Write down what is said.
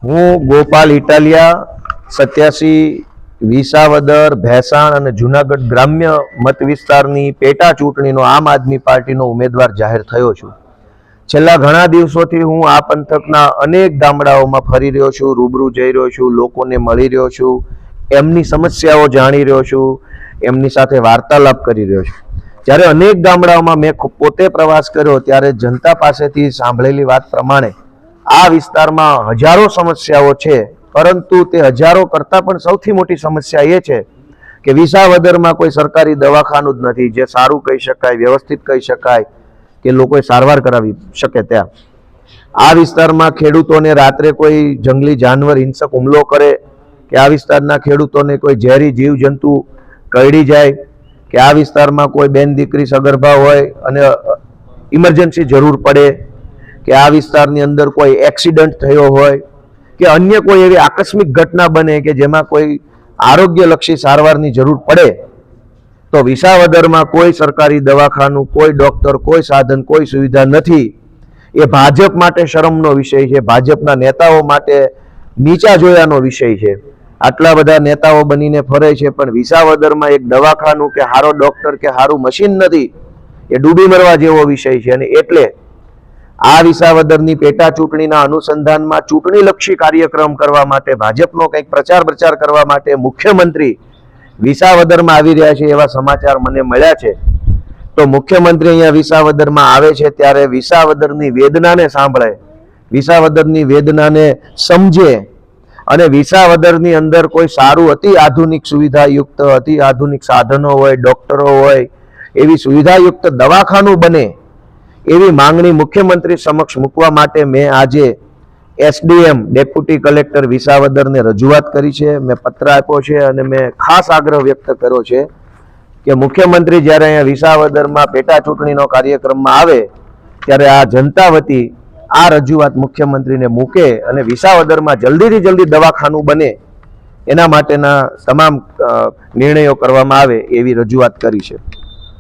હું ગોપાલ ઇટાલિયા 87 વિસાવદર ભેસાણ અને જુનાગઢ ગ્રામ્ય મત વિસ્તારની પેટા ચૂંટણીનો આમ આદમી પાર્ટીનો ઉમેદવાર જાહેર થયો છું। છેલ્લા ઘણા દિવસોથી હું આ પંથકના અનેક ગામડાઓમાં ફરી રહ્યો છું, રૂબરૂ જઈ રહ્યો છું, લોકોને મળી રહ્યો છું, એમની સમસ્યાઓ જાણી રહ્યો છું, એમની સાથે વાર્તાલાપ કરી રહ્યો છું। જ્યારે અનેક ગામડાઓમાં મેં પોતે પ્રવાસ કર્યો ત્યારે જનતા પાસેથી સાંભળેલી વાત પ્રમાણે આ વિસ્તારમાં હજારો સમસ્યાઓ છે, પરંતુ તે હજારો કરતાં પણ સૌથી મોટી સમસ્યા એ છે કે વિસાવદરમાં કોઈ સરકારી દવાખાનું જ નથી જે સારું કહી શકાય, વ્યવસ્થિત કહી શકાય કે લોકોએ સારવાર કરાવી શકે। ત્યાં આ વિસ્તારમાં ખેડૂતોને રાત્રે કોઈ જંગલી જાનવર હિંસક હુમલો કરે કે આ વિસ્તારના ખેડૂતોને કોઈ ઝેરી જીવજંતુ કરડી જાય કે આ વિસ્તારમાં કોઈ બેન દીકરી સગર્ભા હોય અને ઇમરજન્સી જરૂર પડે કે આ વિસ્તારની અંદર કોઈ એક્સિડન્ટ થયો હોય કે અન્ય કોઈ એવી આકસ્મિક ઘટના બને કે જેમાં કોઈ આરોગ્યલક્ષી સારવારની જરૂર પડે તો વિસાવદરમાં કોઈ સરકારી દવાખાનું, કોઈ ડોક્ટર, કોઈ સાધન, કોઈ સુવિધા નથી। એ ભાજપ માટે શરમનો વિષય છે, ભાજપના નેતાઓ માટે નીચા જોયાનો વિષય છે। આટલા બધા નેતાઓ બનીને ફરે છે પણ વિસાવદરમાં એક દવાખાનું કે સારો ડોક્ટર કે સારું મશીન નથી, એ ડૂબી મરવા જેવો વિષય છે। અને એટલે આ વિસાવદરની પેટા ચૂંટણીના અનુસંધાનમાં ચૂંટણીલક્ષી કાર્યક્રમ કરવા માટે, ભાજપનો કંઈક પ્રચાર કરવા માટે મુખ્યમંત્રી વિસાવદરમાં આવી રહ્યા છે એવા સમાચાર મને મળ્યા છે। તો મુખ્યમંત્રી અહીંયા વિસાવદરમાં આવે છે ત્યારે વિસાવદરની વેદનાને સાંભળે, વિસાવદરની વેદનાને સમજે અને વિસાવદરની અંદર કોઈ સારું અતિ આધુનિક સુવિધાયુક્ત, અતિ આધુનિક સાધનો હોય, ડોક્ટરો હોય, એવી સુવિધાયુક્ત દવાખાનું બને એવી માંગણી મુખ્યમંત્રી સમક્ષ મૂકવા માટે મેં આજે એસડીએમ ડેપ્યુટી કલેક્ટર વિસાવદરને રજૂઆત કરી છે, મેં પત્ર આપ્યો છે અને મેં ખાસ આગ્રહ વ્યક્ત કર્યો છે કે મુખ્યમંત્રી જ્યારે અહીંયા વિસાવદરમાં પેટા ચૂંટણીનો કાર્યક્રમમાં આવે ત્યારે આ જનતા વતી આ રજૂઆત મુખ્યમંત્રીને મૂકે અને વિસાવદરમાં જલ્દીથી જલ્દી દવાખાનું બને એના માટેના તમામ નિર્ણયો કરવામાં આવે એવી રજૂઆત કરી છે।